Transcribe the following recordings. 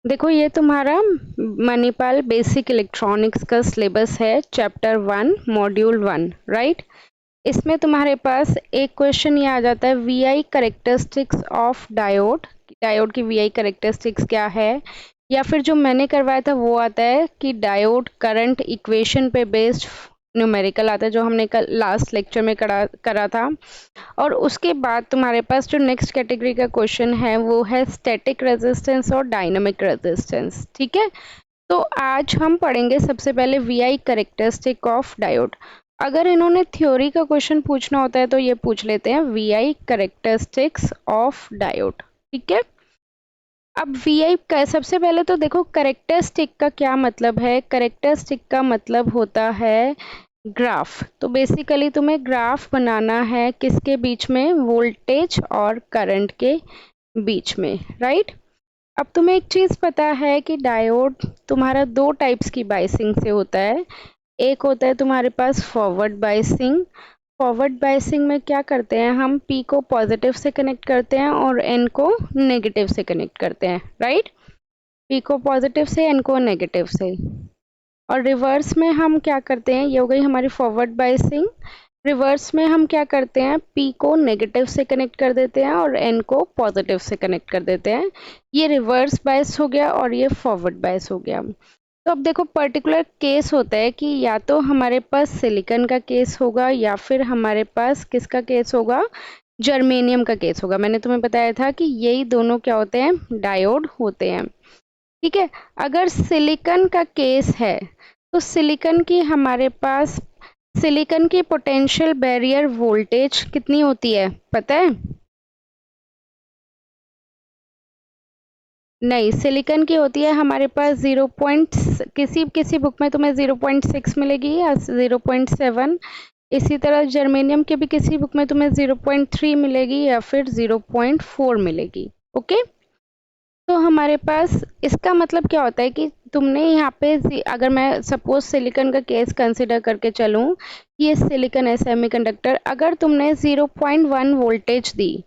देखो ये तुम्हारा मणिपाल बेसिक इलेक्ट्रॉनिक्स का सिलेबस है, चैप्टर 1 मॉड्यूल 1, राइट। इसमें तुम्हारे पास एक क्वेश्चन ये आ जाता है, VI characteristics of diode. Diode की वीआई करेक्टरिस्टिक्स क्या है, या फिर जो मैंने करवाया था वो आता है कि डायोड करंट इक्वेशन पे बेस्ड न्यूमेरिकल आता है, जो हमने कल लास्ट लेक्चर में करा था। और उसके बाद तुम्हारे पास जो नेक्स्ट कैटेगरी का क्वेश्चन है वो है स्टैटिक रेजिस्टेंस और डायनामिक रेजिस्टेंस, ठीक है। तो आज हम पढ़ेंगे सबसे पहले वीआई करेक्टरिस्टिक ऑफ डायोड। अगर इन्होंने थ्योरी का क्वेश्चन पूछना होता है तो ये पूछ लेते हैं वीआई करेक्टरिस्टिक्स ऑफ डायोड, ठीक है। अब वीआई का सबसे पहले तो देखो करेक्टरिस्टिक का क्या मतलब है। करेक्टरिस्टिक का मतलब होता है ग्राफ। तो बेसिकली तुम्हें ग्राफ बनाना है किसके बीच में, वोल्टेज और करंट के बीच में, राइट। अब तुम्हें एक चीज पता है कि डायोड तुम्हारा दो टाइप्स की बायसिंग से होता है। एक होता है तुम्हारे पास फॉरवर्ड बायसिंग। फॉरवर्ड बायसिंग में क्या करते हैं, हम पी को पॉजिटिव से कनेक्ट करते हैं और एन को नेगेटिव से कनेक्ट करते हैं, राइट। पी को पॉजिटिव से, एन को नेगेटिव से। और रिवर्स में हम क्या करते हैं, ये हो गई हमारी फॉरवर्ड बायसिंग। रिवर्स में हम क्या करते हैं, पी को नेगेटिव से कनेक्ट कर देते हैं और एन को पॉजिटिव से कनेक्ट कर देते हैं। ये रिवर्स बायस हो गया और ये फॉरवर्ड बायस हो गया। तो अब देखो पर्टिकुलर केस होता है कि या तो हमारे पास सिलिकॉन का केस होगा या फिर हमारे पास किसका केस होगा, जर्मेनियम का केस होगा। मैंने तुम्हें बताया था कि यही दोनों क्या होते हैं, डायोड होते हैं, ठीक है। अगर सिलिकॉन का केस है तो सिलिकॉन की हमारे पास सिलिकॉन की पोटेंशियल बैरियर वोल्टेज कितनी होती है, पता है? नहीं, सिलिकॉन की होती है हमारे पास 0 किसी किसी बुक में तुम्हें 0.6 मिलेगी या 0.7। इसी तरह जर्मेनियम के भी किसी बुक में तुम्हें 0.3 मिलेगी या फिर 0.4 मिलेगी, ओके। तो हमारे पास इसका मतलब क्या होता है कि तुमने यहाँ पे अगर मैं सपोज सिलिकॉन का केस कंसिडर करके चलूँ, ये सिलिकॉन है सेमीकंडक्टर, अगर तुमने 0.1 वोल्टेज दी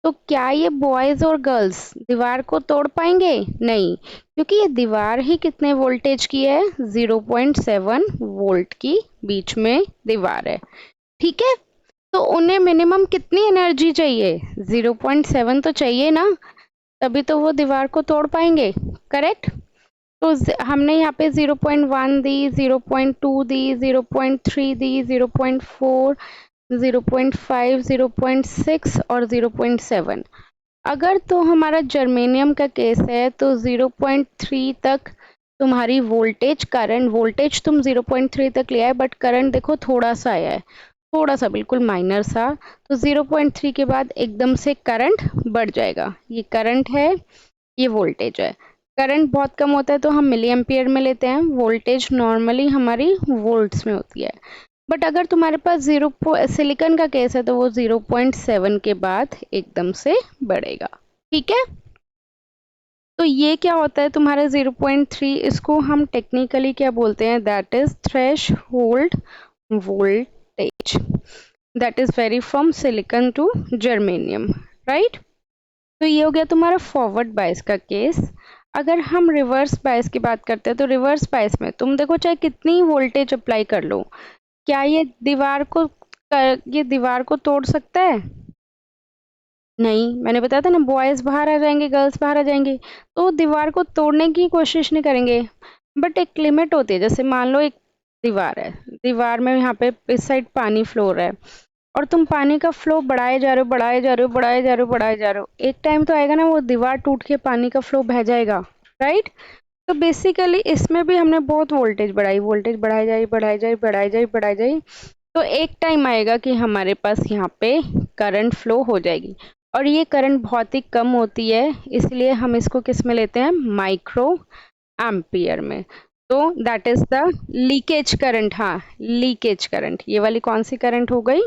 तो क्या ये बॉयज और गर्ल्स दीवार को तोड़ पाएंगे? नहीं, क्योंकि ये दीवार ही कितने वोल्टेज की है, 0.7 वोल्ट की बीच में दीवार है, ठीक है। तो उन्हें मिनिमम कितनी एनर्जी चाहिए, 0.7 तो चाहिए ना, तभी तो वो दीवार को तोड़ पाएंगे, करेक्ट। तो हमने यहाँ पे 0.1 दी, 0.2 दी, 0.3 दी, 0.4, 0.5, 0.6 और 0.7। अगर तो हमारा जर्मेनियम का केस है तो 0.3 तक तुम्हारी वोल्टेज, करंट वोल्टेज तुम 0.3 तक लिया है बट करंट देखो थोड़ा सा आया है, थोड़ा सा बिल्कुल माइनर सा। तो 0.3 के बाद एकदम से करंट बढ़ जाएगा। ये करंट है, ये वोल्टेज है। करंट बहुत कम होता है तो हम मिली एम्पियर में लेते हैं, वोल्टेज नॉर्मली हमारी वोल्ट्स में होती है। बट अगर तुम्हारे पास सिलिकॉन का केस है तो वो 0.7 के बाद एकदम से बढ़ेगा, ठीक है। तो ये क्या होता है तुम्हारा 0.3, इसको हम टेक्निकली क्या बोलते हैं, that is threshold voltage, that is very from silicon to germanium, right. तो ये हो गया तुम्हारा फॉरवर्ड बायस का केस। अगर हम रिवर्स बायस की बात करते हैं तो रिवर्स बायस में तुम देखो चाहे कितनी वोल्टेज अप्लाई कर लो, क्या ये दीवार को तोड़ सकता है? नहीं, मैंने बताया था ना, बॉयज बाहर आ जाएंगे, गर्ल्स बाहर आ जाएंगे, तो दीवार को तोड़ने की कोशिश नहीं करेंगे। बट एक लिमिट होती है, जैसे मान लो एक दीवार है, दीवार में यहाँ पे इस साइड पानी फ्लो रहा है और तुम पानी का फ्लो बढ़ाए जा रहे हो, बढ़ाए जा रहे हो, बढ़ाए जा रहे हो, बढ़ाए जा रहे हो, एक टाइम तो आएगा ना वो दीवार टूट के पानी का फ्लो बह जाएगा, राइट। तो बेसिकली इसमें भी हमने बहुत वोल्टेज बढ़ाई, वोल्टेज बढ़ाई जाए, बढ़ाई जाए, बढ़ाई जाए, बढ़ाई जाए, तो एक टाइम आएगा कि हमारे पास यहाँ पे करंट फ्लो हो जाएगी। और ये करंट बहुत ही कम होती है, इसलिए हम इसको किस में लेते हैं, माइक्रो एम्पियर में। तो that is the leakage current, हाँ लीकेज करंट, ये वाली कौन सी करंट हो गई,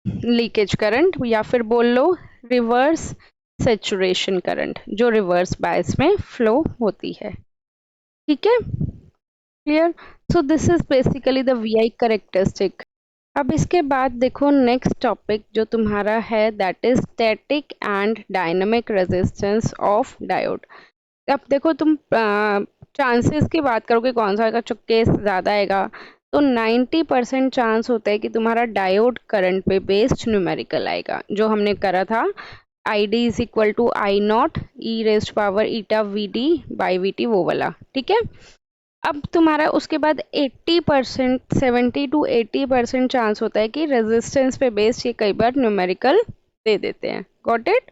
लीकेज करंट, या फिर बोल लो रिवर्स सैचुरेशन करंट, जो रिवर्स बायस में फ्लो होती है, ठीक है, clear. So this is basically the VI characteristic. अब इसके बाद देखो नेक्स्ट टॉपिक जो तुम्हारा है, that is static and dynamic resistance of diode. अब देखो तुम चांसेस की बात करोगे कौन सा आएगा, केस ज़्यादा आएगा, तो 90% चांस होता है कि तुम्हारा डायोड करंट पे बेस्ड न्यूमेरिकल आएगा, जो हमने करा था I D is equal to I naught e raised power eta V D by V T, वो वाला, ठीक है। अब तुम्हारा उसके बाद 80%, 70 to 80% चांस होता है कि रेजिस्टेंस पे बेस्ड ये कई बार न्यूमेरिकल दे देते हैं। Got it.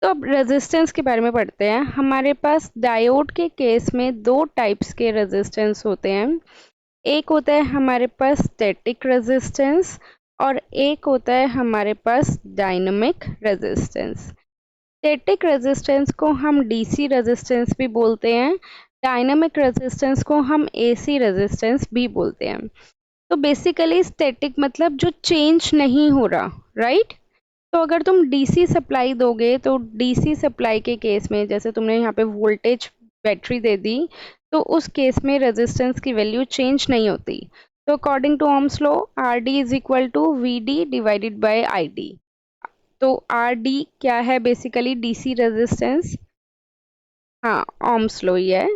तो अब रेजिस्टेंस के बारे में पढ़ते हैं। हमारे पास डायोड के केस में दो टाइप्स के रेजिस्टेंस होते हैं। एक होता है हमारे पास स्टैटिक रेजिस्टेंस और एक होता है हमारे पास डायनामिक रेजिस्टेंस। स्टैटिक रेजिस्टेंस को हम डीसी रेजिस्टेंस भी बोलते हैं, डायनामिक रेजिस्टेंस को हम एसी रेजिस्टेंस भी बोलते हैं। तो बेसिकली स्टैटिक मतलब जो चेंज नहीं हो रहा, राइट। तो अगर तुम डीसी सप्लाई दोगे तो डीसी सप्लाई के केस में जैसे तुमने यहाँ पे वोल्टेज बैटरी दे दी, तो उस केस में रेजिस्टेंस की वैल्यू चेंज नहीं होती। तो according to Ohm's law R D is equal to V D divided by I D. तो आर डी क्या है, बेसिकली डीसी रेजिस्टेंस, हाँ ओम्स लॉ ही है।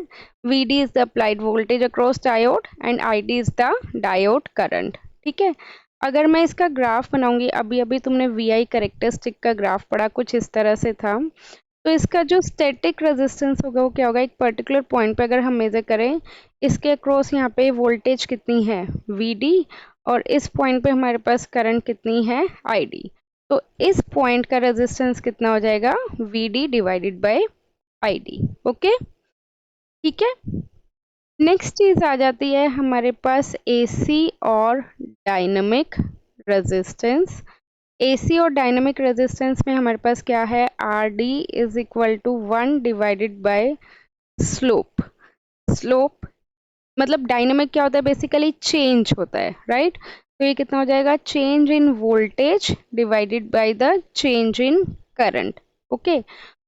V D is the applied voltage across diode and I D is the diode current, ठीक है। अगर मैं इसका ग्राफ बनाऊंगी, अभी अभी तुमने वी आई करेक्टरिस्टिक का ग्राफ पढ़ा, कुछ इस तरह से था। तो इसका जो स्टैटिक रेजिस्टेंस होगा वो क्या होगा, एक पर्टिकुलर पॉइंट पे अगर हम मेजर करें, इसके अक्रॉस यहाँ पे वोल्टेज कितनी है वी डी, और इस पॉइंट पे हमारे पास करंट कितनी है आई डी। तो इस पॉइंट का रेजिस्टेंस कितना हो जाएगा, V D divided by I D. Okay, ठीक है। नेक्स्ट चीज आ जाती है हमारे पास एसी और डायनामिक रेजिस्टेंस। एसी और डायनामिक रेजिस्टेंस में हमारे पास क्या है, R D is equal to 1 divided by slope. Slope मतलब डायनामिक क्या होता है, बेसिकली चेंज होता है, राइट। तो ये कितना हो जाएगा, change in voltage divided by the change in current. Okay,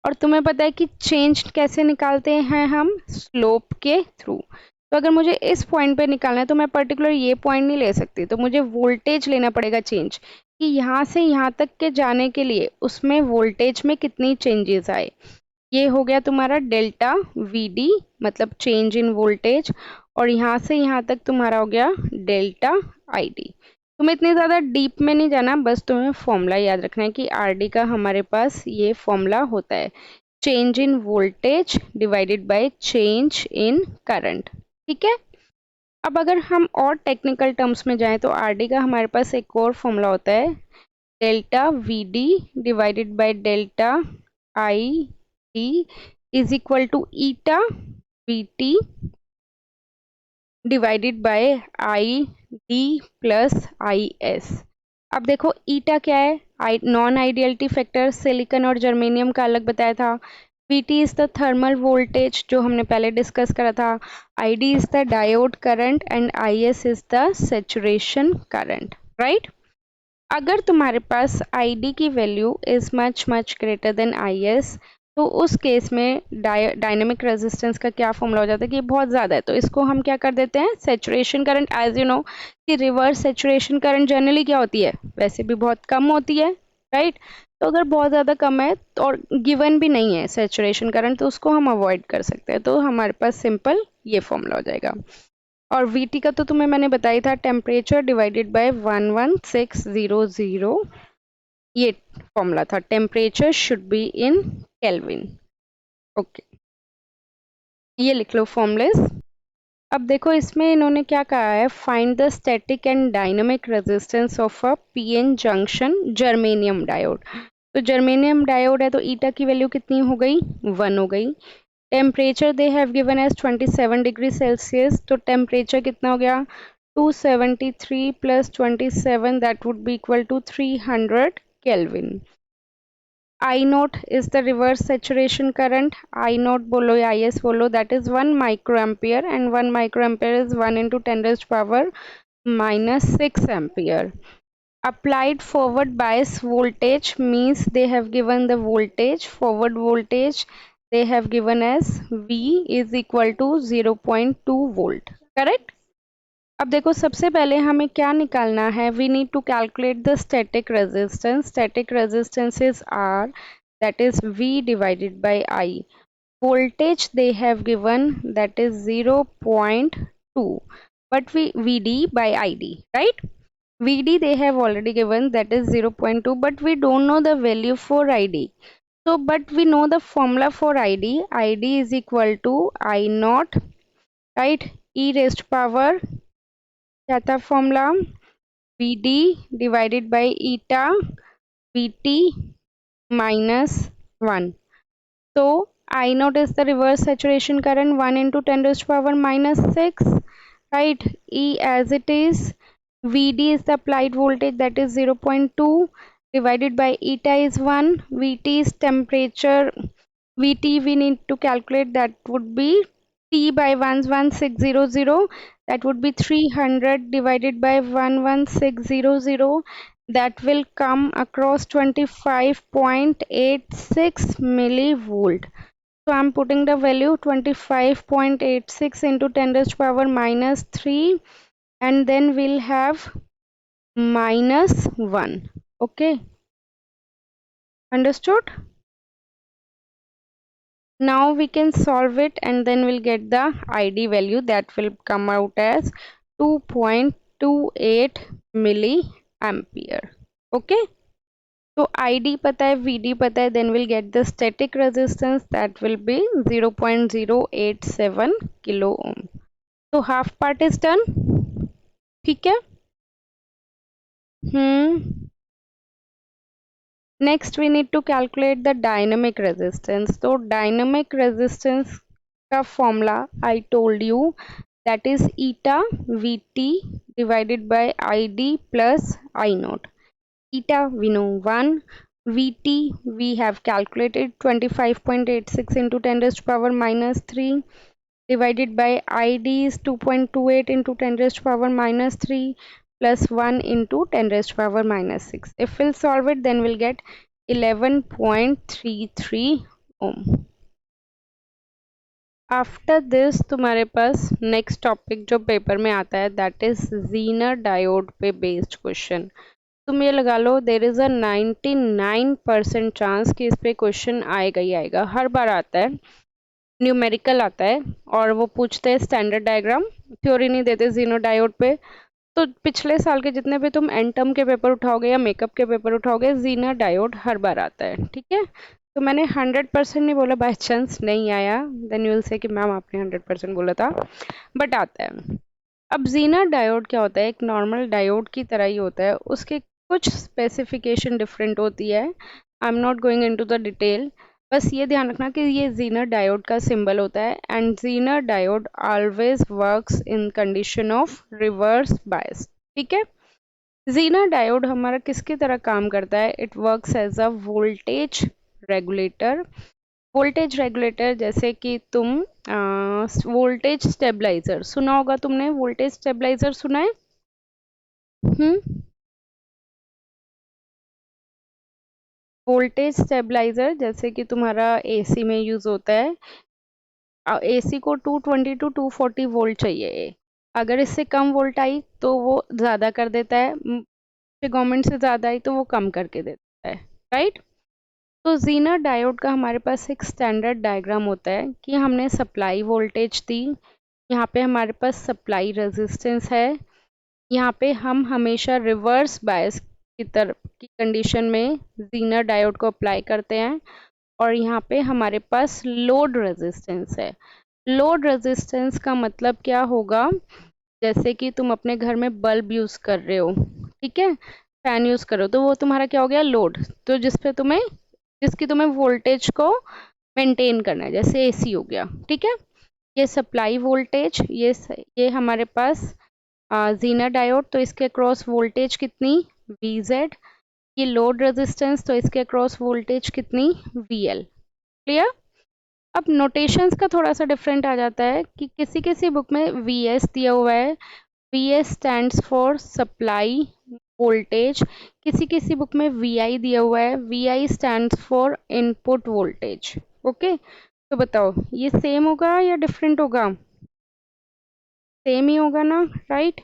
और तुम्हें पता है कि चेंज कैसे निकालते हैं हम, स्लोप के थ्रू। तो अगर मुझे इस पॉइंट पे निकालना है तो मैं पर्टिकुलर ये पॉइंट नहीं ले सकती, तो मुझे वोल्टेज लेना पड़ेगा चेंज, कि यहाँ से यहाँ तक के जाने के लिए उसमें वोल्टेज में कितनी चेंजेस आए। ये हो गया तुम्हारा डेल्टा वी डी, मतलब चेंज इन वोल्टेज, और यहाँ से यहाँ तक तुम्हारा हो गया डेल्टा आई डी। तुम्हें इतनी ज़्यादा डीप में नहीं जाना, बस तुम्हें फॉर्मूला याद रखना है कि आर डी का हमारे पास ये फॉर्मूला होता है, change in voltage divided by change in current, ठीक है। अब अगर हम और टेक्निकल टर्म्स में जाएं तो आर डी का हमारे पास एक और फॉर्मूला होता है, delta V D divided by delta I D is equal to eta V T divided by I D plus I S. अब देखो ईटा क्या है, नॉन आइडियलिटी फैक्टर, सिलिकॉन और जर्मेनियम का अलग बताया था। VT is the thermal voltage जो हमने पहले डिस्कस करा था। ID is the diode current and IS is the saturation current, right. अगर तुम्हारे पास आईडी की value is much much greater than IS, तो उस केस में डायनेमिक रेजिस्टेंस का क्या फॉर्मूला हो जाता है कि बहुत ज़्यादा है, तो इसको हम क्या कर देते हैं, saturation current. As you know कि रिवर्स सैचुरेशन करंट जनरली क्या होती है, वैसे भी बहुत कम होती है, राइट। तो अगर बहुत ज़्यादा कम है और गिवन भी नहीं है सैचुरेशन करंट, तो उसको हम अवॉइड कर सकते हैं। तो हमारे पास सिंपल ये फॉर्मूला हो जाएगा। और वीटी का तो तुम्हें मैंने बताया था, टेम्परेचर डिवाइडेड बाय 11600, ये फॉर्मूला था, temperature should be in kelvin. Okay, ये लिख लो फॉर्मूलेस। अब देखो इसमें इन्होंने क्या कहा है, find the static and dynamic resistance of a PN junction germanium diode. तो जर्मेनियम डायोड है तो ईटा की वैल्यू कितनी हो गई, 1 हो गई। Temperature they have given as 27 degree Celsius, तो टेम्परेचर कितना हो गया, 273 plus 27, that would be equal to 300 kelvin. I naught is the reverse saturation current. I naught बोलो या IS बोलो, that is 1 microampere, and 1 microampere is 1 into 10 raised to power minus 6 ampere. Applied forward bias voltage means they have given the voltage, forward voltage they have given as V is equal to 0.2 volt. Correct? अब देखो सबसे पहले हमें क्या निकालना है, we need to calculate the static resistance. Static resistance is R, that is V divided by I. voltage they have given, that is 0.2, but VD by ID, right? VD they have already given, that is 0.2, but we don't know the value for ID. So, but we know the formula for ID. ID is equal to I naught, right? E raised to power, क्या था formula? VD divided by eta VT minus 1. So I naught is the reverse saturation current, 1 into 10 raised to power minus 6, right? E as it is. VD is the applied voltage, that is 0.2 divided by eta is 1. VT is temperature. VT we need to calculate, that would be T by 11600, that would be 300 divided by 11600, that will come across 25.86 millivolt. So I'm putting the value 25.86 into 10 raised to power minus 3, and then we'll have minus 1. Okay, understood? Now we can solve it, and then we'll get the ID value, that will come out as 2.28 milliampere. Okay, so ID पता है, VD पता है, then we'll get the static resistance, that will be 0.087 kilo ohm. So half part is done. ठीक है. Next we need to calculate the dynamic resistance. So dynamic resistance का formula I told you, that is eta VT divided by ID plus I naught. Eta we know 1, VT we have calculated 25.86 into 10 raised to power minus 3 divided by ID is 2.28 into 10 raised to power minus 3 plus 1 into 10 raised to power minus 6. If we'll solve it, then we'll get 11.33 ohm. After this तुम्हारे पास next topic जो paper में आता है, that is Zener diode पे based question. तुम ये लगा लो, there is a 99% chance कि इस पे क्वेश्चन आएगा ही आएगा. हर बार आता है, न्यूमेरिकल आता है, और वो पूछते हैं स्टैंडर्ड डायग्राम, थ्योरी नहीं देते जीनर डायोड पे. तो पिछले साल के जितने भी तुम एंटम के पेपर उठाओगे या मेकअप के पेपर उठाओगे, जीनर डायोड हर बार आता है. ठीक है, तो मैंने 100% नहीं बोला, बाय चांस नहीं आया देन यू विल से कि मैम आपने 100% बोला था, बट आता है. अब जीनर डायोड क्या होता है? एक नॉर्मल डायोड की तरह ही होता है, उसके कुछ स्पेसिफिकेशन डिफरेंट होती है. I am not going into the detail, बस ये ध्यान रखना कि ये जीनर डायोड का सिंबल होता है, and Zener diode always works in condition of reverse bias. ठीक है, जीनर डायोड हमारा किसकी तरह काम करता है? It works as a voltage regulator. Voltage regulator जैसे कि तुम वोल्टेज स्टेबलाइजर सुना होगा तुमने, वोल्टेज स्टेबलाइजर सुना है? वोल्टेज स्टेबलाइजर जैसे कि तुम्हारा एसी में यूज होता है. एसी को 220 टू 240 वोल्ट चाहिए. अगर इससे कम वोल्ट आई तो वो ज़्यादा कर देता है, गवर्नमेंट से ज़्यादा आई तो वो कम करके देता है, राइट? तो जीनर डायोड का हमारे पास एक स्टैंडर्ड डायग्राम होता है कि हमने सप्लाई वोल्टेज दी, यहाँ पे हमारे पास सप्लाई रेजिस्टेंस है, यहाँ पे हम हमेशा रिवर्स बायस की तरफ की कंडीशन में जीनर डायोड को अप्लाई करते हैं, और यहाँ पे हमारे पास लोड रेजिस्टेंस है. लोड रेजिस्टेंस का मतलब क्या होगा? जैसे कि तुम अपने घर में बल्ब यूज कर रहे हो, ठीक है, फैन यूज कर रहे हो, तो वो तुम्हारा क्या हो गया? लोड. तो जिसकी तुम्हें वोल्टेज को मेंटेन करना है, जैसे एसी हो गया. ठीक है, ये सप्लाई वोल्टेज, ये हमारे पास जीनर डायोड, तो इसके अक्रॉस वोल्टेज कितनी? VZ. ये लोड रेजिस्टेंस, तो इसके अक्रॉस वोल्टेज कितनी? VL. क्लियर? अब नोटेशंस का थोड़ा सा डिफरेंट आ जाता है कि किसी किसी बुक में VS दिया हुआ है, VS stands for supply voltage. किसी किसी बुक में VI दिया हुआ है, VI stands for input voltage. Okay, तो बताओ ये सेम होगा या डिफरेंट होगा? सेम ही होगा ना, राइट?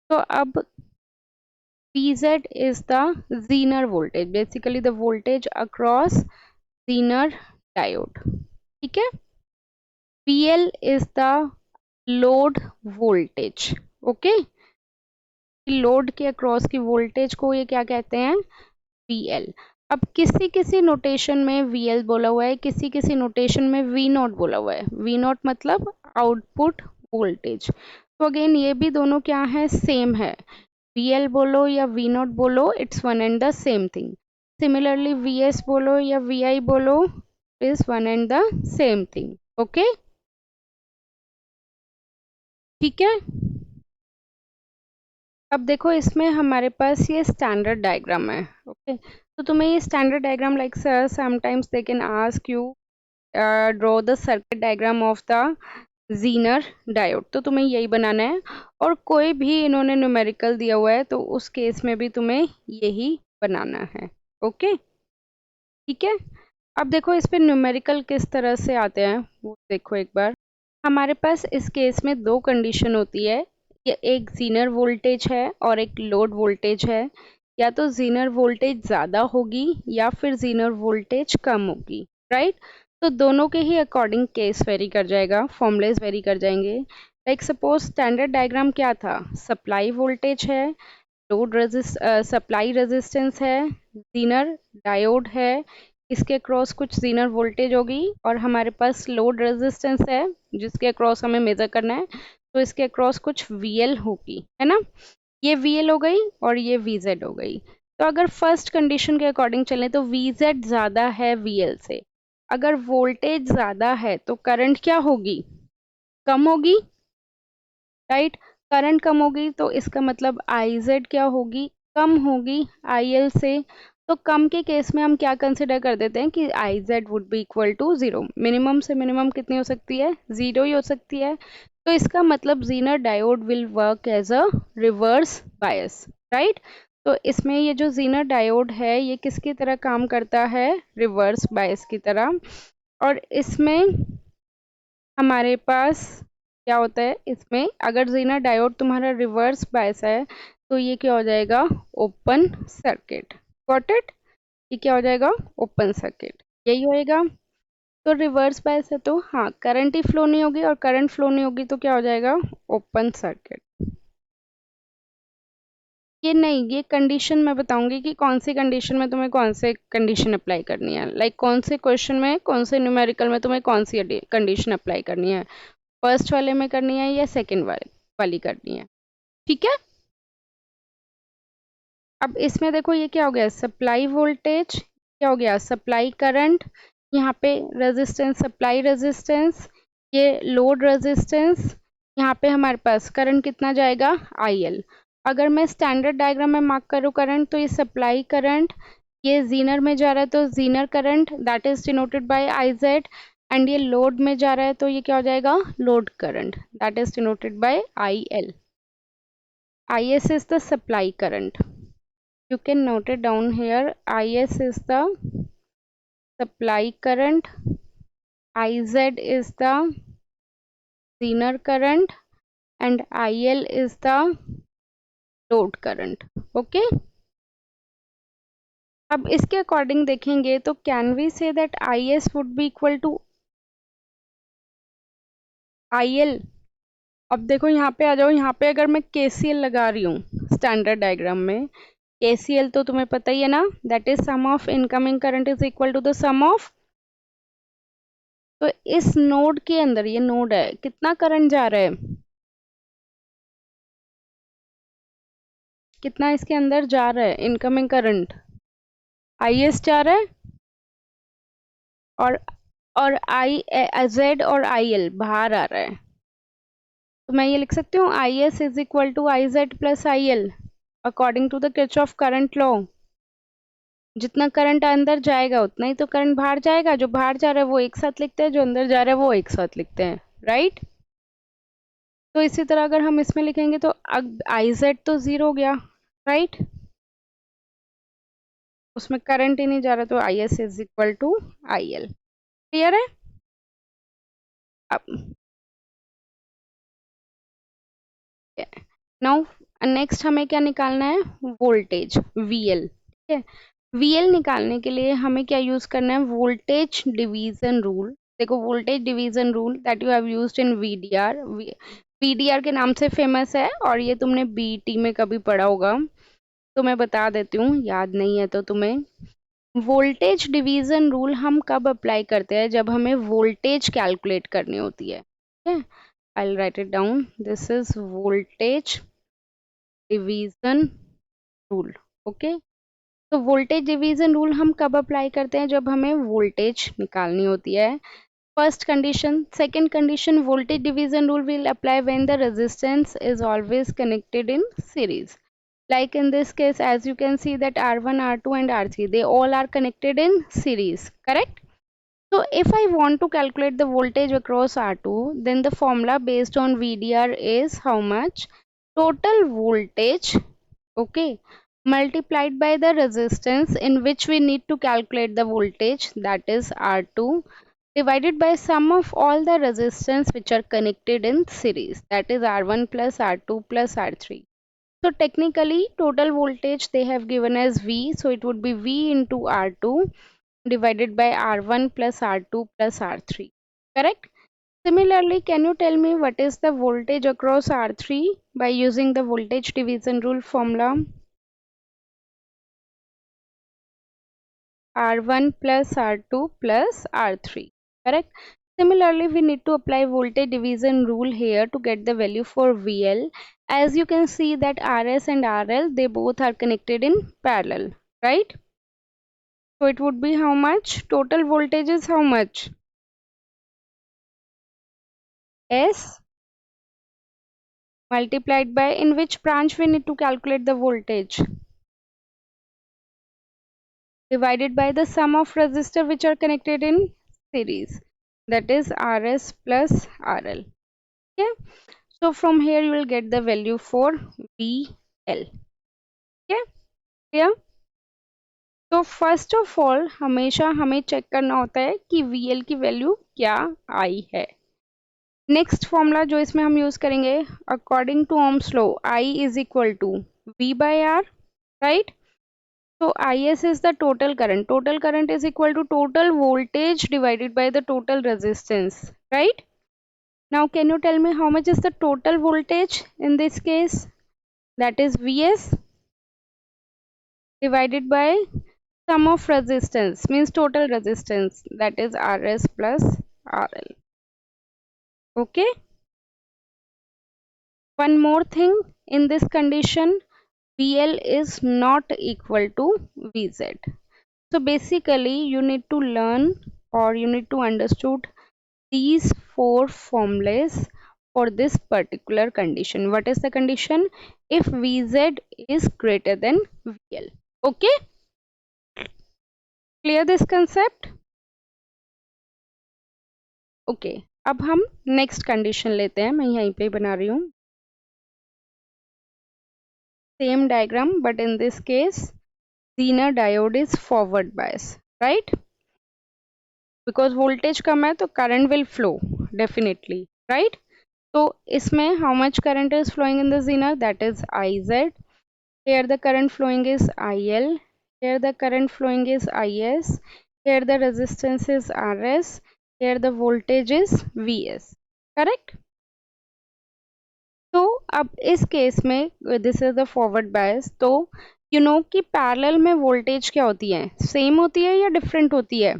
तो अब VZ is the Zener voltage, basically the voltage across Zener diode. ठीक है, VL is the load voltage, okay, load के अक्रॉस की वोल्टेज को ये क्या कहते हैं, VL। अब किसी किसी नोटेशन में VL बोला हुआ है, किसी किसी नोटेशन में V नॉट बोला हुआ है। V नॉट मतलब आउटपुट वोल्टेज। तो अगेन ये भी दोनों क्या है, सेम है। VL बोलो या V नॉट बोलो, it's one and the same thing. Similarly VS बोलो या VI बोलो, is one and the same thing, okay, ठीक है। अब देखो इसमें हमारे पास ये स्टैंडर्ड डायग्राम है, ओके। तो तुम्हें ये standard diagram like sir sometimes they can ask you draw the circuit diagram of the Zener diode, तो तुम्हें यही बनाना है। और कोई भी इन्होंने न्यूमेरिकल दिया हुआ है तो उस केस में भी तुम्हें यही बनाना है, ओके, ठीक है। अब देखो इस पे न्यूमेरिकल किस तरह से आते हैं वो देखो एक बार। हमारे पास इस केस में दो कंडीशन होती है, ये एक जीनर वोल्टेज है और एक लोड वोल्टेज है। या तो जीनर वोल्टेज ज़्यादा होगी या फिर जीनर वोल्टेज कम होगी, राइट। तो दोनों के ही अकॉर्डिंग केस वेरी कर जाएगा, फॉर्मूलेज वेरी कर जाएंगे। लाइक सपोज स्टैंडर्ड डायग्राम क्या था, सप्लाई वोल्टेज है, लोड सप्लाई रेजिस्टेंस है, जीनर डायोड है, इसके अक्रॉस कुछ जीनर वोल्टेज होगी और हमारे पास लोड रेजिस्टेंस है जिसके अक्रॉस हमें मेजर करना है, तो इसके अक्रॉस कुछ VL होगी, है ना। ये VL हो गई और ये VZ हो गई। तो अगर फर्स्ट कंडीशन के अकॉर्डिंग चलें तो VZ ज़्यादा है VL से। अगर वोल्टेज ज़्यादा है तो करंट क्या होगी, कम होगी, राइट। करंट कम होगी तो इसका मतलब IZ क्या होगी, कम होगी IL से। तो कम के केस में हम क्या कंसिडर कर देते हैं कि IZ would be equal to 0। Minimum से मिनिमम कितनी हो सकती है, 0 ही हो सकती है। तो इसका मतलब zener diode will work as a reverse bias, right. तो इसमें ये जो जीनर डायोड है ये किसकी तरह काम करता है, रिवर्स बायस की तरह। और इसमें हमारे पास क्या होता है, इसमें अगर जीना डायोड तुम्हारा रिवर्स बायस है तो ये क्या हो जाएगा, ओपन सर्किट, गॉट इट। ये क्या हो जाएगा, ओपन सर्किट, यही होएगा। तो रिवर्स बायस है तो हाँ करंट ही फ्लो नहीं होगी, और करंट फ्लो नहीं होगी तो क्या हो जाएगा, ओपन सर्किट। ये नहीं, ये कंडीशन मैं बताऊंगी कि कौन सी कंडीशन में तुम्हें कौन से कंडीशन अप्लाई करनी है, लाइक कौन से क्वेश्चन में कौन से न्यूमेरिकल में तुम्हें कौन सी कंडीशन अप्लाई करनी है, फर्स्ट वाले में करनी है या सेकंड वाली करनी है, ठीक है। अब इसमें देखो ये क्या हो गया, सप्लाई वोल्टेज, क्या हो गया, सप्लाई करंट, यहाँ पे रेजिस्टेंस, सप्लाई रेजिस्टेंस, ये लोड रेजिस्टेंस, यहाँ पे हमारे पास करंट कितना जाएगा, IL। अगर मैं स्टैंडर्ड डायग्राम में मार्क करूँ करंट, तो ये सप्लाई करंट, ये जीनर में जा रहा है तो Zener current that is denoted by IZ। And ये लोड में जा रहा है तो ये क्या हो जाएगा, load current that is denoted by IL। IS is the supply current. You can note it down here. IS is the supply current. IZ is the zener current and IL is the load current. Okay. अब इसके according देखेंगे तो can we say that IS would be equal to IL। अब देखो यहाँ पे आ जाओ, यहाँ पे अगर मैं KCL लगा रही हूँ स्टैंडर्ड डायग्राम में, KCL तो तुम्हें पता ही है ना, that is sum of incoming current is equal to the sum of. तो इस नोड के अंदर, ये नोड है, कितना करंट जा रहा है, कितना इसके अंदर जा रहा है इनकमिंग करंट, IS जा रहा है। और Z और IL बाहर आ रहा है। तो मैं ये लिख सकती हूँ IS is equal to IZ plus IL according to the Kirchhoff current law. जितना करंट अंदर जाएगा उतना ही तो करंट बाहर जाएगा, जो बाहर जा रहा है वो एक साथ लिखते हैं, जो अंदर जा रहा है वो एक साथ लिखते हैं, राइट। तो इसी तरह अगर हम इसमें लिखेंगे तो IZ तो 0 हो गया, राइट, उसमें करंट ही नहीं जा रहा, तो IS is equal to IL। Clear है। अब नाउ नेक्स्ट हमें क्या निकालना है, वोल्टेज VL, ठीक है। VL निकालने के लिए हमें क्या यूज करना है, वोल्टेज डिवीजन रूल। देखो voltage division rule that you have used in VDR, VDR के नाम से फेमस है, और ये तुमने बीटी में कभी पढ़ा होगा, तो मैं बता देती हूँ, याद नहीं है तो तुम्हें। वोल्टेज डिवीजन रूल हम कब अप्लाई करते हैं? जब हमें वोल्टेज कैलकुलेट करनी होती है। I will write it down, this is voltage division rule. Okay, तो वोल्टेज डिवीजन रूल हम कब अप्लाई करते हैं? जब हमें वोल्टेज निकालनी होती है। First condition. Second condition, voltage division rule will apply when the resistance is always connected in series. Like in this case, as you can see that R1, R2 and R3, they all are connected in series, correct? So if I want to calculate the voltage across R2, then the formula based on VDR is how much? Total voltage, okay, multiplied by the resistance in which we need to calculate the voltage, that is R2, divided by sum of all the resistance which are connected in series, that is R1 plus R2 plus R3. So technically total voltage they have given as V, so it would be V into R2 divided by R1 plus R2 plus R3, correct? Similarly, can you tell me what is the voltage across R3 by using the voltage division rule formula? R1 plus R2 plus R3, correct? Similarly, we need to apply voltage division rule here to get the value for VL. As you can see that RS and RL, they both are connected in parallel, right? So it would be how much? Total voltage is how much? S multiplied by, in which branch we need to calculate the voltage? Divided by the sum of resistors which are connected in series, that is RS plus RL. Okay, so from here you will get the value for VL. Okay, clear? तो first of all हमेशा हमें check करना होता है कि VL की value क्या आई है। नेक्स्ट फॉर्मूला जो इसमें हम यूज करेंगे, according to Ohm's law, I is equal to V by R, right? So Is is the total current. Total current is equal to total voltage divided by the total resistance, right? Now can you tell me how much is the total voltage in this case? That is Vs divided by sum of resistance, means total resistance, that is Rs plus RL. Okay. One more thing, in this condition, VL is not equal to Vz. So basically you need to learn, or you need to understood these four formulas for this particular condition. What is the condition? If Vz is greater than VL. Okay, clear this concept? Okay, अब हम next condition लेते हैं, मैं यहीं पे बना रही हूँ same diagram, but in this case Zener diode is forward bias, right? Because voltage कम है तो current will flow definitely, right? तो इसमें how much current is flowing in the Zener? That is Iz. Here the current flowing is IL. Here the current flowing is Is. Here the resistance is Rs. Here the voltage is Vs. Correct? तो अब इस case में this is the forward bias, तो you know कि parallel में voltage क्या होती है? सेम होती है या डिफरेंट होती है?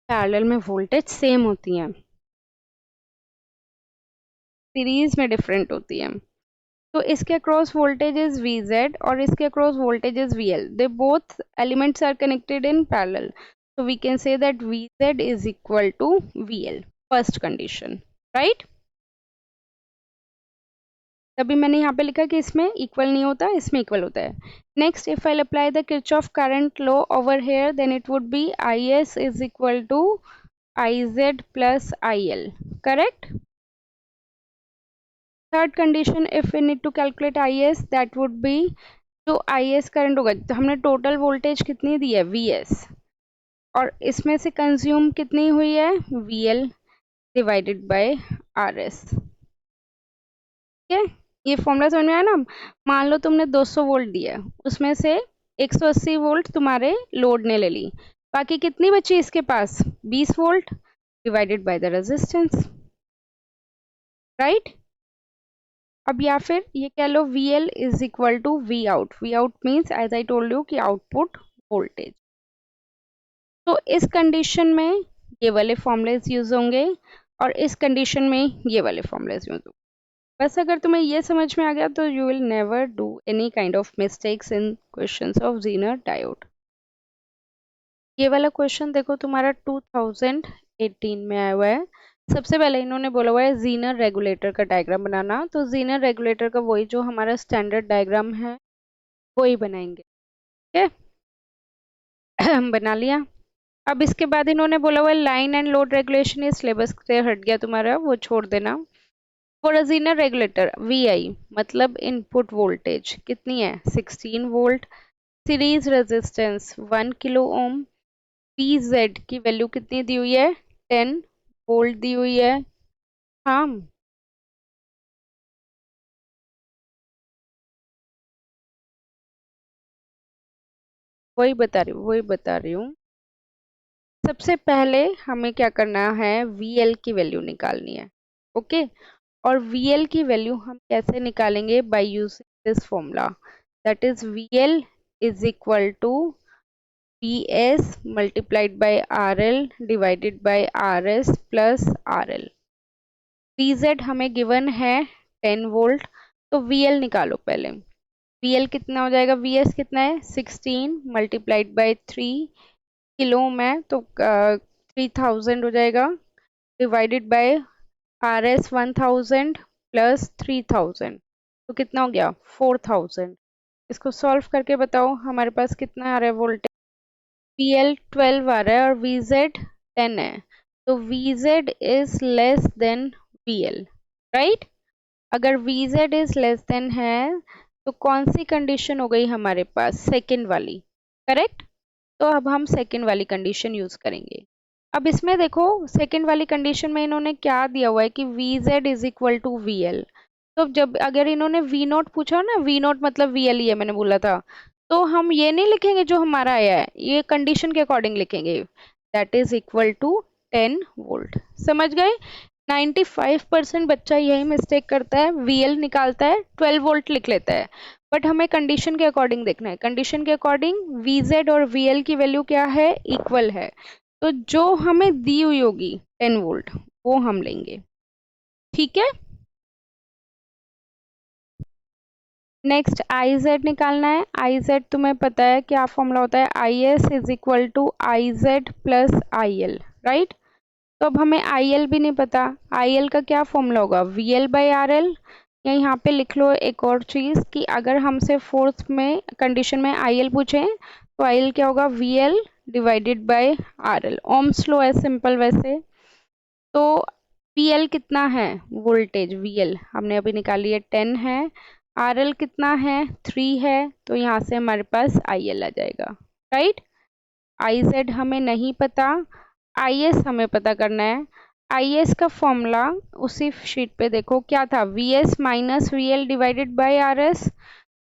पैरेलल में वोल्टेज सेम होती है, सीरीज में डिफरेंट होती है। तो इसके अक्रॉस वोल्टेज इज Vz और इसके across voltage is VL, they both elements are connected in parallel, so we can say that Vz is equal to VL, first condition, right? तभी मैंने यहाँ पे लिखा कि इसमें इक्वल नहीं होता, इसमें इक्वल होता है। Next, if I apply the Kirchhoff current law over here, then it would be Is is equal to Iz plus IL, correct? Third condition, if we need to calculate Is, that would be, जो Is current होगा, तो हमने total voltage कितनी दी है? Vs, और इसमें से consume कितनी हुई है? VL divided by Rs। ठीक है, ये फॉर्मूला समझ में आया ना? मान लो तुमने 200 वोल्ट दिया, उसमें से 180 वोल्ट तुम्हारे लोड ने ले ली, बाकी कितनी बची इसके पास, 20 volt divided by the resistance, right. अब या फिर ये कह लो VL is equal to V out, V out means as I told you कि आउटपुट वोल्टेज। तो इस कंडीशन में ये वाले फॉर्मूलेज यूज होंगे और इस कंडीशन में ये वाले फॉर्मूलेज यूज होंगे। बस अगर तुम्हें ये समझ में आ गया तो you will never do any kind of mistakes in questions of Zener diode. ये वाला क्वेश्चन देखो तुम्हारा 2018 में आया हुआ है। सबसे पहले इन्होंने बोला हुआ है ज़ीनर रेगुलेटर का डायग्राम बनाना, तो ज़ीनर रेगुलेटर का वही जो हमारा स्टैंडर्ड डायग्राम है वही बनाएंगे, ठीक है। बना लिया। अब इसके बाद इन्होंने बोला हुआ है लाइन एंड लोड रेगुलेशन, ये सिलेबस से हट गया तुम्हारा, वो छोड़ देना। For a Zener regulator VI मतलब इनपुट वोल्टेज कितनी है 16 volt, series resistance 1 kilo ohm, PZ की वैल्यू कितनी दी हुई है 10 वोल्ट दी हुई है। हाँ वही बता रही हूँ। सबसे पहले हमें क्या करना है, VL की वैल्यू निकालनी है, ओके। और VL की वैल्यू हम कैसे निकालेंगे, by using this formula, that is VL is equal to PS multiplied by RL divided by RS plus RL। VZ हमें गिवन है 10 वोल्ट, तो VL निकालो पहले। VL कितना हो जाएगा, VS कितना है 16 मल्टीप्लाइड बाय 3 किलो में, तो 3000 हो जाएगा, डिवाइडेड बाय RS 1000 प्लस 3000, तो कितना हो गया 4000। इसको सॉल्व करके बताओ हमारे पास कितना आ रहा है वोल्टेज। VL 12 आ रहा है और VZ 10 है, तो VZ is less than VL, right. अगर VZ इज लेस देन है तो कौन सी कंडीशन हो गई हमारे पास, सेकंड वाली, करेक्ट। तो अब हम सेकंड वाली कंडीशन यूज करेंगे। अब इसमें देखो सेकंड वाली कंडीशन में इन्होंने क्या दिया हुआ है कि VZ is equal to VL। तो जब अगर इन्होंने V नोट पूछा हो ना, V नोट मतलब VL ही है मैंने बोला था, तो हम ये नहीं लिखेंगे जो हमारा आया है, ये कंडीशन के अकॉर्डिंग लिखेंगे, that is equal to 10 volt. समझ गए। 95% बच्चा यही मिस्टेक करता है, VL निकालता है 12 वोल्ट लिख लेता है, बट हमें कंडीशन के अकॉर्डिंग देखना है। कंडीशन के अकॉर्डिंग VZ और VL की वैल्यू क्या है, इक्वल है, तो जो हमें दी हुई होगी 10 वोल्ट वो हम लेंगे, ठीक है। नेक्स्ट IZ निकालना है। IZ तुम्हें पता है क्या फॉर्मूला होता है, IS is equal to IZ plus IL, right. तो अब हमें IL भी नहीं पता, IL का क्या फॉर्मूला होगा, VL बाई RL, या यहाँ पे लिख लो एक और चीज कि अगर हमसे फोर्थ में कंडीशन में IL पूछे तो IL क्या होगा, VL divided bye RL। Ohm's law है सिंपल वैसे। तो VL कितना है, वोल्टेज VL हमने अभी निकाली है 10 है, RL कितना है 3 है, तो यहाँ से हमारे पास IL आ जाएगा, राइट। IZ हमें नहीं पता, IS हमें पता करना है। IS का फॉर्मूला उसी शीट पे देखो क्या था, VS minus VL divided by RS,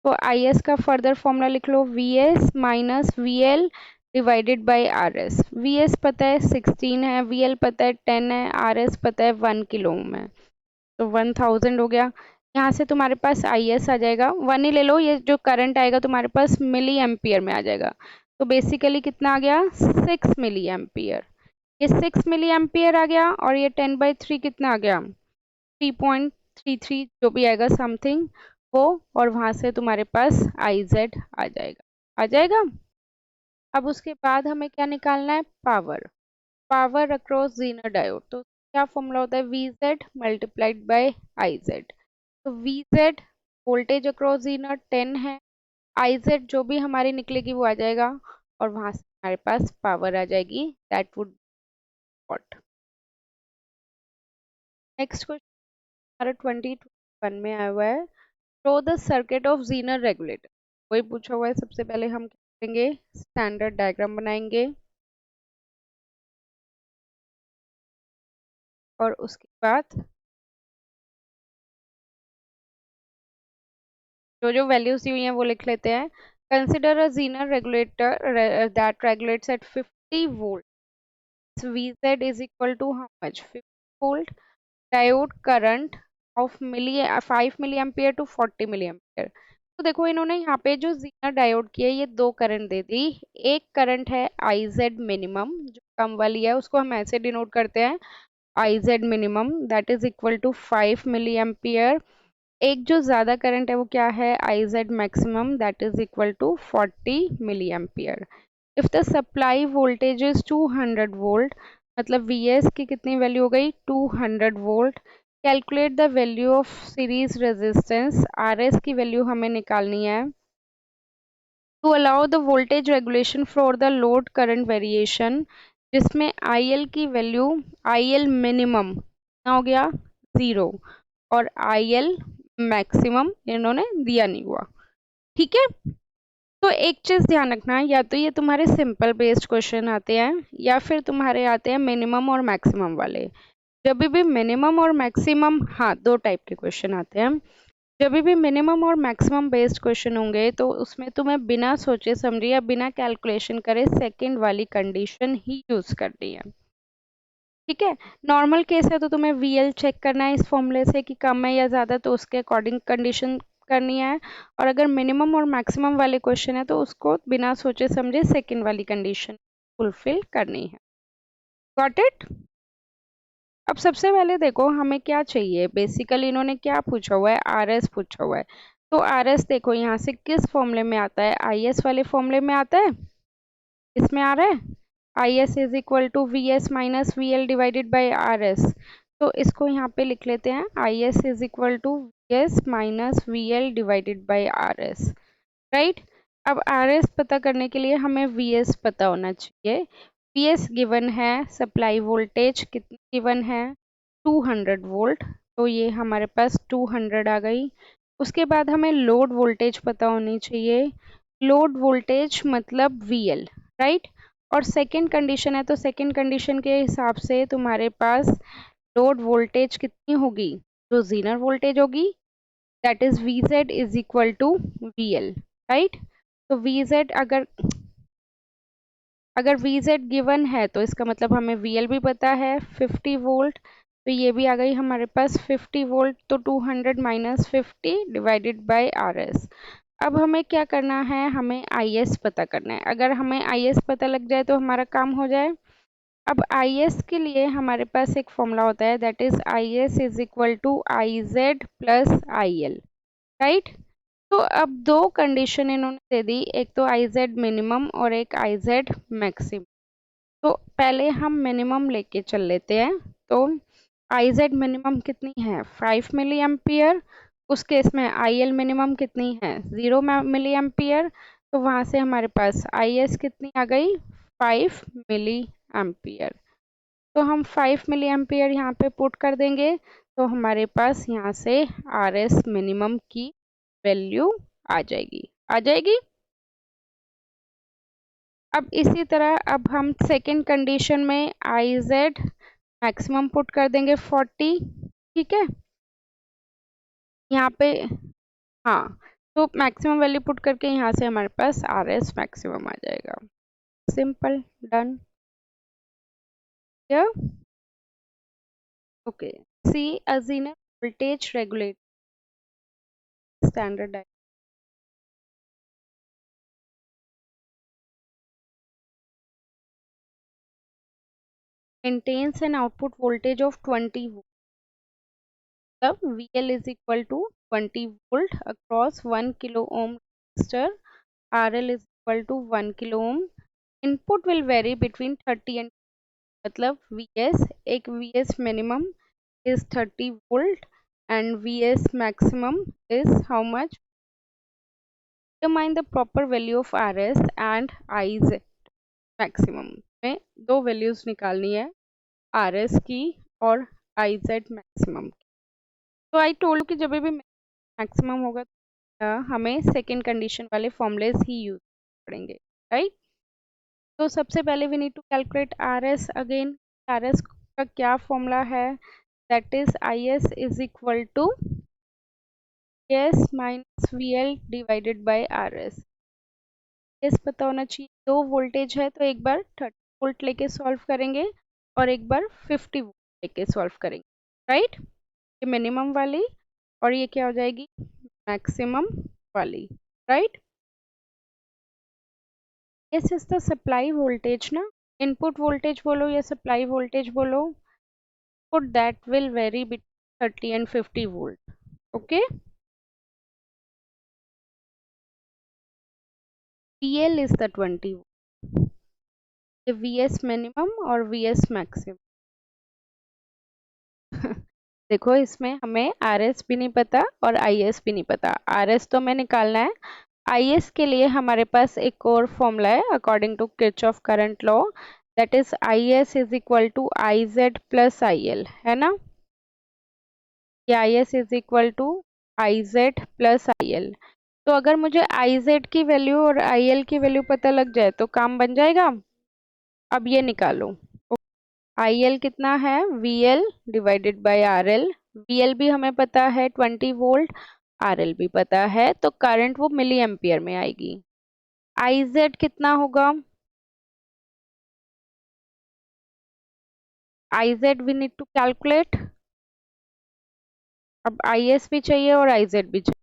तो IS का फर्दर फॉर्मूला लिख लो, VS minus VL divided by RS। VS पता है 16 है, VL पता है 10 है, RS पता है 1 किलो ओम है, तो 1000 हो गया। यहाँ से तुम्हारे पास IS आ जाएगा, 1 ही ले लो, ये जो करंट आएगा तुम्हारे पास मिली एम्पियर में आ जाएगा, तो बेसिकली कितना आ गया 6 मिली एम्पियर। ये 6 मिली एम्पियर आ गया, और ये 10/3 कितना आ गया 3.33 जो भी आएगा समथिंग वो, और वहां से तुम्हारे पास IZ आ जाएगा, आ जाएगा। अब उसके बाद हमें क्या निकालना है, पावर, पावर अक्रॉस ज़ीनर डायोड। तो क्या फॉर्मूला होता है, VZ मल्टीप्लाइड बाय IZ। तो VZ वोल्टेज अक्रॉस ज़ीनर 10 है, IZ जो भी हमारी निकलेगी वो आ जाएगा, और वहां से हमारे पास पावर आ जाएगी, that would what. Next question हमारा 2021 में आया हुआ है, show the circuit of Zener regulator. वही पूछा हुआ है। सबसे पहले हम क्या करेंगे, स्टैंडर्ड डायग्राम बनाएंगे, और उसके बाद जो जो वैल्यूज दी हुई हैं वो लिख लेते हैं। Consider a Zener regulator that regulates at 50 volt. Vz is equal to how much? 50 volt. Diode current of 5 milliampere to 40 milliampere. तो देखो इन्होंने यहाँ पे जो जीना डायोड की है ये दो करंट दे दी। एक करंट है IZ मिनिमम जो कम वाली है, उसको हम ऐसे डिनोट करते हैं IZ minimum, that is equal to 5 milli ampere. एक जो ज्यादा करंट है वो क्या है, IZ maximum, that is equal to 40 milli ampere. If the supply voltage is 200 volt, मतलब Vs की कितनी वैल्यू हो गई, 200 volt. Calculate the value of series resistance, Rs की वैल्यू हमें निकालनी है। To allow the voltage regulation for the load current variation, जिसमें IL की वैल्यू, IL मिनिमम कितना हो गया 0 और IL मैक्सिमम इन्होंने दिया नहीं हुआ। ठीक है, तो एक चीज ध्यान रखना, या तो ये तुम्हारे सिंपल बेस्ड क्वेश्चन आते हैं या फिर तुम्हारे आते हैं मिनिमम और मैक्सिमम वाले। जब भी मिनिमम और मैक्सिमम, हाँ दो टाइप के क्वेश्चन आते हैं। जब भी मिनिमम और मैक्सिमम बेस्ड क्वेश्चन होंगे तो उसमें तुम्हें बिना सोचे समझे या बिना कैलकुलेशन करे सेकंड वाली कंडीशन ही यूज करनी है। ठीक है, नॉर्मल केस है तो तुम्हें VL चेक करना है इस फॉर्मूले से कि कम है या ज़्यादा, तो उसके अकॉर्डिंग कंडीशन करनी है। और अगर मिनिमम और मैक्सिमम वाले क्वेश्चन है तो उसको बिना सोचे समझे सेकंड वाली कंडीशन फुलफिल करनी है। Got it. अब सबसे पहले देखो हमें क्या चाहिए, बेसिकली इन्होंने क्या पूछा हुआ है, RS पूछा हुआ है। तो RS देखो यहाँ से किस फॉर्मूले में आता है, IS वाले फॉर्मूले में आता है, इसमें आ रहा है IS is equal to VS minus VL divided by RS। तो इसको यहाँ पे लिख लेते हैं IS is equal to VS minus VL divided by RS, right. अब RS पता करने के लिए हमें VS पता होना चाहिए। VS गिवन है, सप्लाई वोल्टेज कितनी गिवन है, 200 वोल्ट, तो ये हमारे पास 200 आ गई। उसके बाद हमें लोड वोल्टेज पता होनी चाहिए, लोड वोल्टेज मतलब VL, राइट। और सेकंड कंडीशन है तो सेकंड कंडीशन के हिसाब से तुम्हारे पास लोड वोल्टेज कितनी होगी, जो जीनर वोल्टेज होगी, that is VZ is equal to VL, right. तो VZ अगर VZ गिवन है तो इसका मतलब हमें VL भी पता है 50 वोल्ट, तो ये भी आ गई हमारे पास 50 वोल्ट। तो 200 माइनस 50 डिवाइडेड बाय RS। अब हमें क्या करना है, हमें IS पता करना है। अगर हमें IS पता लग जाए तो हमारा काम हो जाए। अब IS के लिए हमारे पास एक फॉर्मूला होता है, that is IS is equal to IZ plus IL, right. तो अब दो कंडीशन इन्होंने दे दी, एक तो IZ मिनिमम और एक IZ मैक्सिमम। तो पहले हम मिनिमम लेके चल लेते हैं। तो IZ मिनिमम कितनी है, 5 मिली एम्पियर। उस केस में IL मिनिमम कितनी है, 0 मिली एम्पियर। तो वहां से हमारे पास IS कितनी आ गई, 5 मिली एम्पियर। तो हम 5 मिली एम्पियर यहाँ पे पुट कर देंगे, तो हमारे पास यहाँ से RS मिनिमम की वैल्यू आ जाएगी, आ जाएगी। अब इसी तरह अब हम सेकंड कंडीशन में IZ मैक्सिमम पुट कर देंगे 40, ठीक है। यहाँ पे हाँ, तो मैक्सिमम वैल्यू पुट करके यहाँ से हमारे पास RS मैक्सिमम आ जाएगा। Simple, done. Okay, see a zener voltage regulator standard maintains an output voltage of 20 volt. The VL is equal to 20 volt across 1 kilo ohm resistor. RL is equal to 1 kilo ohm. Input will vary between 30 and मतलब VS, एक VS minimum is 30 volt and VS maximum is how much? Determine the proper value of RS and IZ maximum। में दो values निकालनी है, RS की और IZ maximum की। तो आई टोल्ड कि जब भी मैक्सिमम होगा हमें सेकंड कंडीशन वाले फॉर्मूलेस ही यूज करेंगे, राइट। तो सबसे पहले we need to calculate RS again. RS का क्या फॉर्मूला है, that is IS is equal to VS minus VL divided by RS। इस पता होना चाहिए, दो वोल्टेज है तो एक बार 30 वोल्ट लेके सॉल्व करेंगे और एक बार 50 वोल्ट लेके सॉल्व करेंगे, राइट। ये मिनिमम वाली और ये क्या हो जाएगी, मैक्सिमम वाली, right. This is the supply voltage ना, इनपुट वोल्टेज बोलो या सप्लाई वोल्टेज बोलो, but that will vary between 30 and 50 volt. Okay, VL is the 20 volt. ये VS minimum और VS maximum. देखो इसमें हमें RS भी नहीं पता और IS भी नहीं पता। RS तो हमें निकालना है। IS के लिए हमारे पास एक और फॉर्मूला है according to Kirchhoff current law, that is IS is equal to IZ plus IL, है ना। ये IS is equal to IZ plus IL। तो अगर मुझे IZ की वैल्यू और IL की वैल्यू पता लग जाए तो काम बन जाएगा। अब ये निकालो, IL कितना है, VL divided bye RL। VL भी हमें पता है 20 वोल्ट, RL भी पता है, तो करंट वो मिली एम्पियर में आएगी। IZ कितना होगा, IZ we need to calculate. अब IS भी चाहिए और IZ भी चाहिए।